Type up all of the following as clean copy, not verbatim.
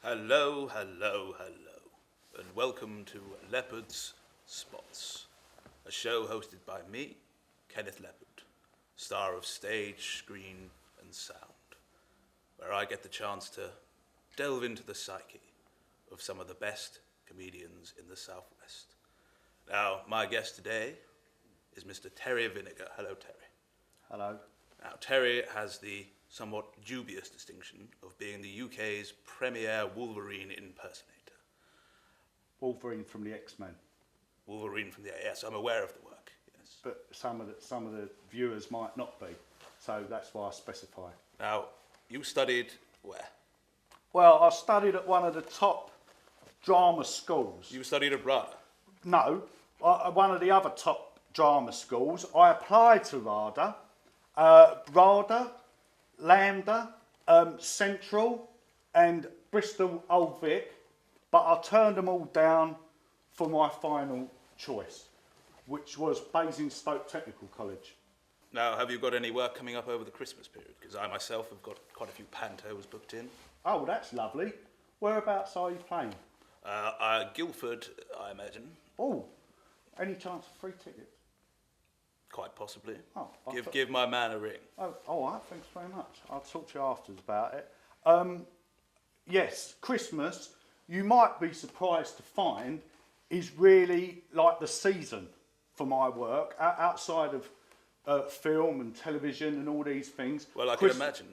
Hello, and welcome to Leppard's Spots, a show hosted by me, Kenneth Leppard, star of stage, screen, and sound, where I get the chance to delve into the psyche of some of the best comedians in the Southwest. Now, my guest today is Mr. Terry Vinegar. Hello, Terry. Hello. Now, Terry has the somewhat dubious distinction of being the UK's premier Wolverine impersonator. Wolverine from the X-Men. Wolverine from the... Yes, I'm aware of the work, yes. But some of the viewers might not be, so that's why I specify. Now, you studied where? Well, I studied at one of the top drama schools. You studied at RADA? No, one of the other top drama schools. I applied to RADA, Lambda, Central and Bristol Old Vic, but I turned them all down for my final choice, which was Basingstoke Technical College. Now, have you got any work coming up over the Christmas period? Because I myself have got quite a few pantos booked in. Oh, that's lovely. Whereabouts are you playing? Guildford, I imagine. Oh, any chance of free tickets? Quite possibly. Oh, give my man a ring. Oh, all right, thanks very much. I'll talk to you afterwards about it. Yes, Christmas, you might be surprised to find, is really like the season for my work, outside of film and television and all these things. Well, I can imagine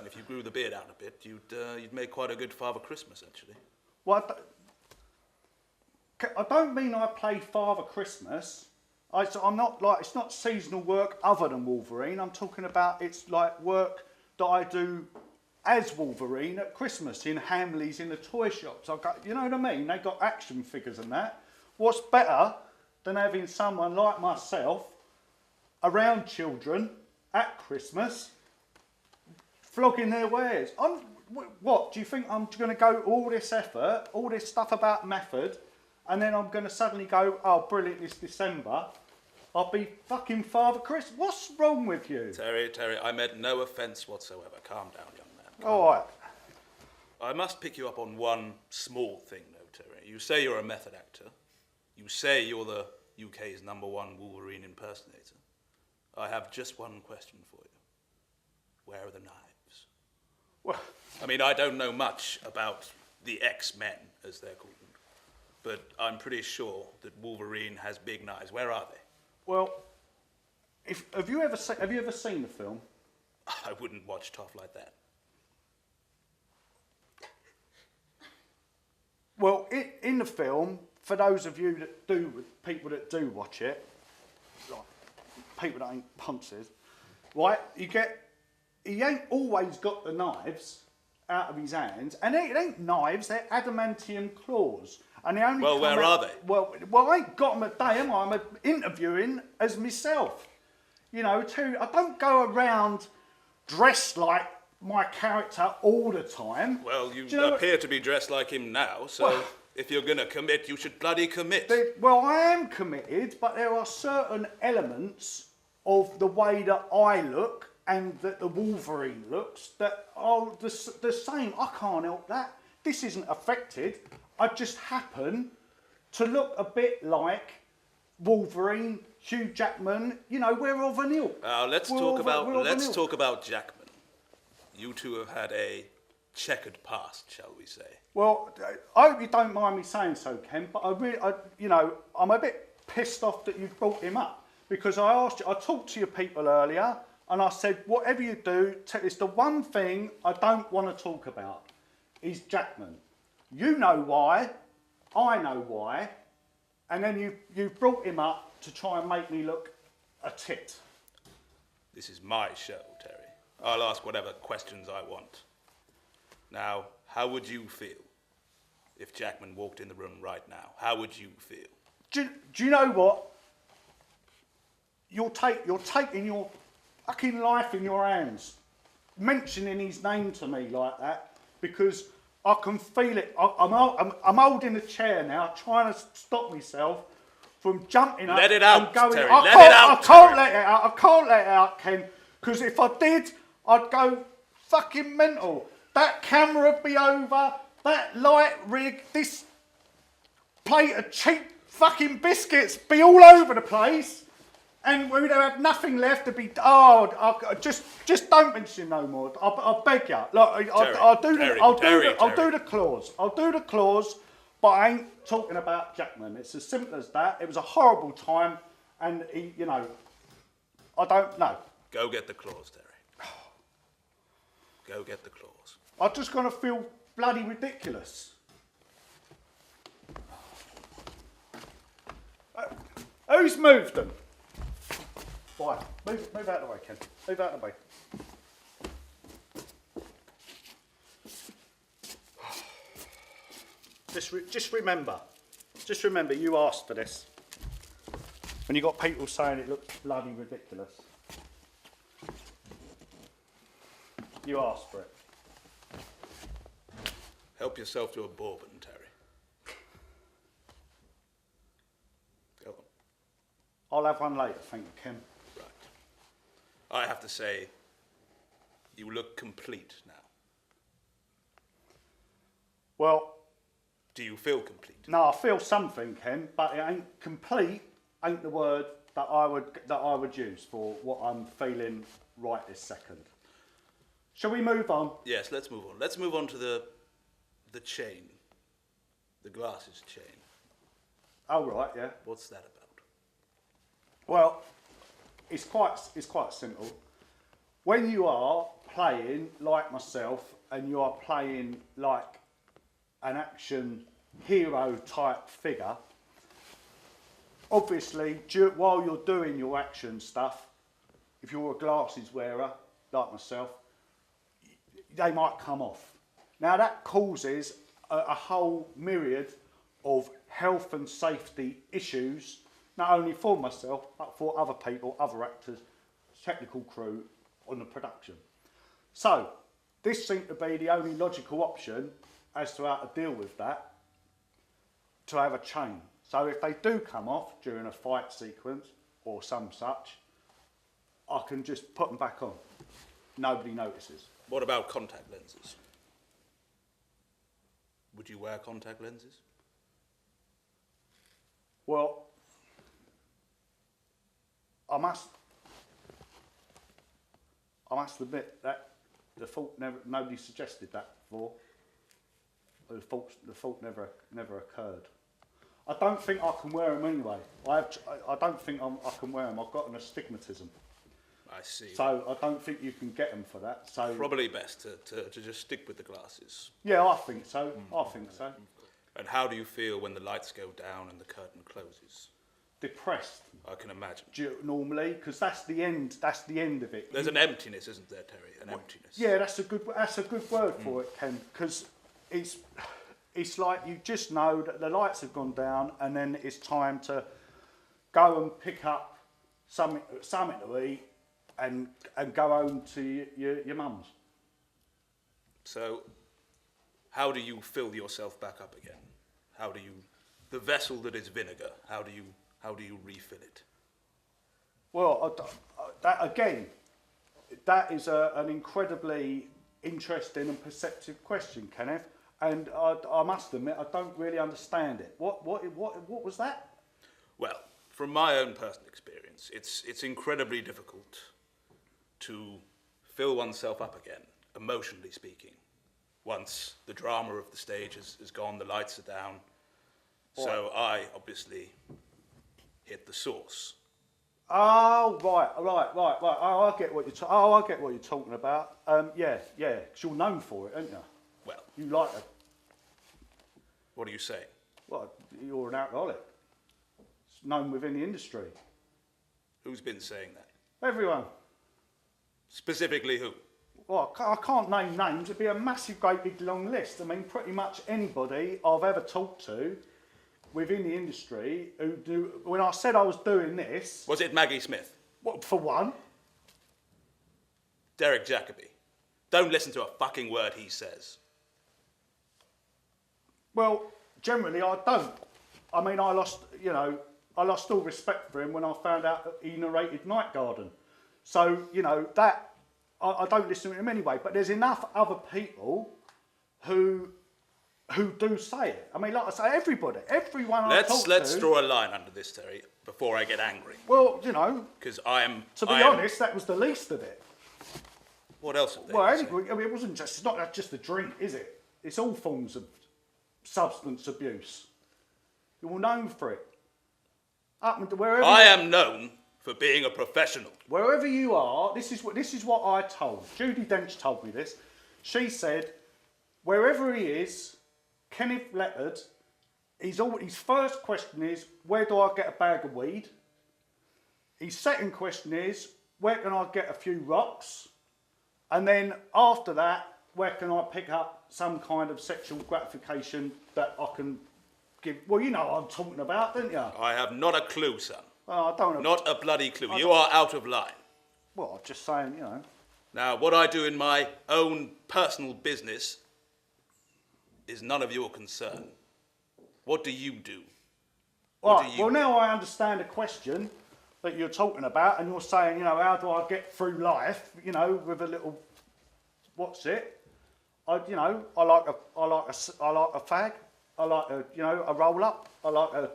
if you grew the beard out a bit, you'd make quite a good Father Christmas, actually. Well, I don't mean I play Father Christmas. I'm not like, it's not seasonal work other than Wolverine. I'm talking about it's like work that I do as Wolverine at Christmas in Hamleys in the toy shops. I've got, you know what I mean? They got action figures and that. What's better than having someone like myself around children at Christmas flogging their wares? What, do you think I'm going to go all this effort, all this stuff about method, and then I'm going to suddenly go, oh, brilliant, this December, I'll be fucking Father Christmas? What's wrong with you? Terry, I meant no offence whatsoever. Calm down, young man. All right. I must pick you up on one small thing, though, Terry. You say you're a method actor. You say you're the UK's #1 Wolverine impersonator. I have just one question for you. Where are the knives? Well, I mean, I don't know much about the X-Men, as they're called, but I'm pretty sure that Wolverine has big knives. Where are they? well, have you ever seen the film? I wouldn't watch Tough like that. Well, in the film, for those of you that do, people that do watch it, like people that ain't punches, right? He ain't always got the knives out of his hands, and it ain't knives; they're adamantium claws. And they only Well, where are they? Well, I ain't got them a day, am I? I'm interviewing as myself. You know, I don't go around dressed like my character all the time. Well, you know appear to be dressed like him now, so Well, if you're going to commit, you should bloody commit. Well, I am committed, but there are certain elements of the way that I look and that the Wolverine looks that are the same. I can't help that. This isn't affected. I just happen to look a bit like Wolverine, Hugh Jackman. You know, we're of an ilk. Let's talk about Jackman. You two have had a checkered past, shall we say? Well, I hope you don't mind me saying so, Ken, but I'm a bit pissed off that you brought him up, because I talked to your people earlier, and I said, whatever you do, it's the one thing I don't want to talk about, is Jackman. You know why, I know why, and then you brought him up to try and make me look a tit. This is my show, Terry. I'll ask whatever questions I want. Now, how would you feel if Jackman walked in the room right now? How would you feel? Do you know what? You're taking your fucking life in your hands, mentioning his name to me like that, because I can feel it. I'm holding the chair now, trying to stop myself from jumping up. Let it out, and going, Terry. I can't let it out. I can't let it out, Ken. Because if I did, I'd go fucking mental. That camera would be over. that light rig, this plate of cheap fucking biscuits be all over the place, and we'd have nothing left to be. Just don't mention no more. I beg you. Look, I'll do the clause. I'll do the clause, but I ain't talking about Jackman. It's as simple as that. It was a horrible time, and he, I don't know. Go get the clause, Terry. Go get the clause. I'm just gonna feel bloody ridiculous. Who's moved them? Why? Move out of the way, Ken. Move out of the way. Just remember, you asked for this. When you got people saying it looks bloody ridiculous, you asked for it. Help yourself to a bourbon, Terry. Go on. I'll have one later, thank you, Ken. Right. I have to say, you look complete now. Well, do you feel complete? No, I feel something, Ken, but it ain't complete. Ain't the word that I would use for what I'm feeling right this second. Shall we move on? Yes, let's move on. Let's move on to the chain, the glasses chain. Oh right, yeah. What's that about? Well, it's quite simple. When you are playing like myself, and you are playing like an action hero type figure, obviously while you're doing your action stuff, if you're a glasses wearer like myself, they might come off. Now that causes a whole myriad of health and safety issues, not only for myself, but for other people, other actors, technical crew on the production. So this seemed to be the only logical option as to how to deal with that, to have a chain. So if they do come off during a fight sequence or some such, I can just put them back on. Nobody notices. What about contact lenses? Would you wear contact lenses? Well, I must admit that nobody suggested that before. The thought never occurred. I don't think I can wear them anyway. I don't think I can wear them. I've got an astigmatism. I see. So I don't think you can get them for that. So probably best to just stick with the glasses. Yeah, I think so. I think so. And how do you feel when the lights go down and the curtain closes? Depressed. I can imagine. Normally, because that's the end. That's the end of it. There's an emptiness, isn't there, Terry? An emptiness. Yeah, that's a good word for it, Ken. Because it's like you just know that the lights have gone down, and then it's time to go and pick up something to eat, and go home to your mum's. So, how do you fill yourself back up again? How do you, the vessel that is vinegar, how do you refill it? Well, that is an incredibly interesting and perceptive question, Kenneth. And I must admit, I don't really understand it. What was that? Well, from my own personal experience, it's incredibly difficult to fill oneself up again, emotionally speaking, once the drama of the stage is gone, the lights are down. So I obviously hit the source. Oh, right. Oh, I get what you're talking about. Yeah, because you're known for it, aren't you? Well, you like it. What are you saying? Well, you're an alcoholic. It's known within the industry. Who's been saying that? Everyone. Specifically who? Well, I can't name names. It'd be a massive, great big long list. I mean, pretty much anybody I've ever talked to within the industry who do. When I said I was doing this, was it Maggie Smith? What, for one? Derek Jacobi. Don't listen to a fucking word he says. Well, generally I don't. I mean, I lost all respect for him when I found out that he narrated Night Garden. So, that, I don't listen to him anyway. But there's enough other people who who do say it. I mean, like I say, everybody, everyone I talk to... Let's draw a line under this, Terry, before I get angry. Well, you know... Because I am... To be honest, that was the least of it. What else have they Well, said? I mean, it's not just a drink, is it? It's all forms of substance abuse. You're known for it. I am known for being a professional. Wherever you are, this is what I told. Judy Dench told me this. She said, wherever he is, Kenneth Leppard, his first question is, where do I get a bag of weed? His second question is, where can I get a few rocks? And then after that, where can I pick up some kind of sexual gratification that I can give? Well, you know what I'm talking about, don't you? I have not a clue, son. I don't know. Not a bloody clue. You are out of line. Well, I'm just saying, you know. Now, what I do in my own personal business is none of your concern. What do you do? Well, now I understand the question that you're talking about, and you're saying, you know, how do I get through life, you know, with a little, what's it? I like a fag. I like a roll up. I like a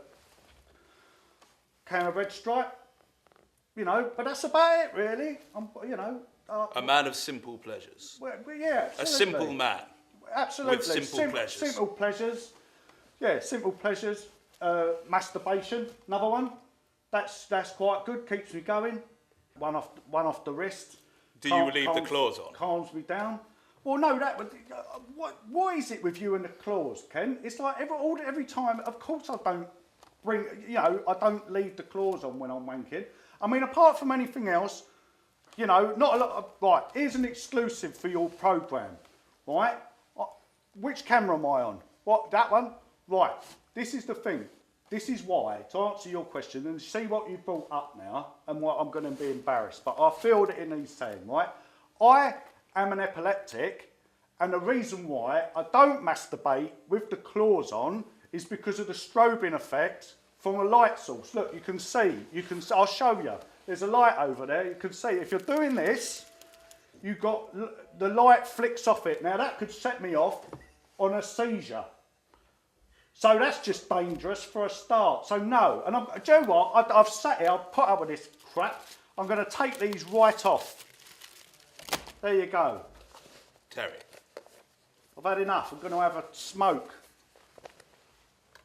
can of Red Stripe. You know, but that's about it, really. A man of simple pleasures. Well, yeah, absolutely. A simple man. Absolutely. With simple pleasures. Simple pleasures. Yeah, simple pleasures. Masturbation, another one. That's quite good. Keeps me going. One off the wrist. Do you leave the claws on? Calms me down. Well, no, that would. What is it with you and the claws, Ken? It's like every time. Of course, I don't bring. You know, I don't leave the claws on when I'm wanking. I mean, apart from anything else, you know, not a lot of. Right, here's an exclusive for your programme. Right, which camera am I on? What, that one? Right. This is the thing. This is why, to answer your question and see what you brought up now, and what I'm going to be embarrassed, but I feel that it needs saying, right? I am an epileptic, and the reason why I don't masturbate with the claws on is because of the strobing effect from a light source. Look, you can see, I'll show you. There's a light over there, you can see. If you're doing this, you've got, the light flicks off it. Now that could set me off on a seizure. So that's just dangerous for a start. So no, and do you know what? I've sat here, I've put up with this crap. I'm going to take these right off. There you go. Terry. I've had enough. I'm going to have a smoke.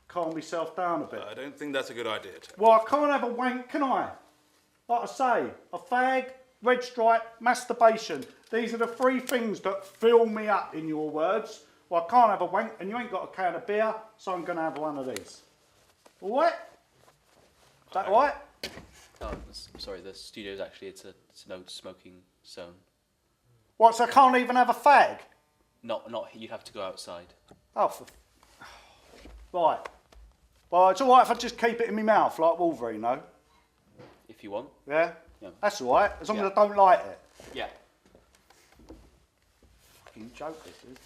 Calm myself down a bit. I don't think that's a good idea, Terry. Well, I can't have a wank, can I? Like I say, a fag, red stripe, masturbation. These are the three things that fill me up, in your words. Well, I can't have a wank, and you ain't got a can of beer, so I'm going to have one of these. All right? Is that all right? Oh, I'm sorry, the studio's actually, it's a no smoking zone. What, so I can't even have a fag? Not, you'd have to go outside. Oh, right. Well, it's all right if I just keep it in my mouth, like Wolverine, though. If you want. Yeah? Yeah. That's all right, as long as I don't light it. Yeah. Fucking joke, this is.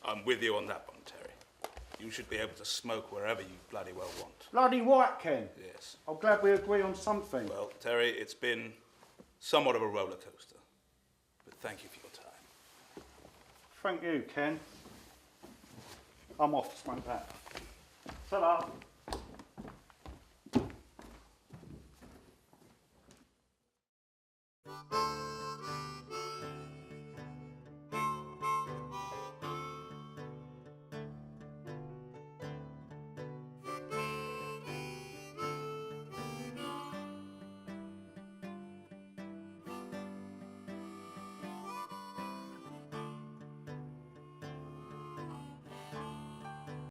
I'm with you on that one, Terry. You should be able to smoke wherever you bloody well want. Bloody right, Ken. Yes. I'm glad we agree on something. Well, Terry, it's been somewhat of a roller coaster. But thank you for your time. Thank you, Ken. I'm off to smoke that. Ta-da.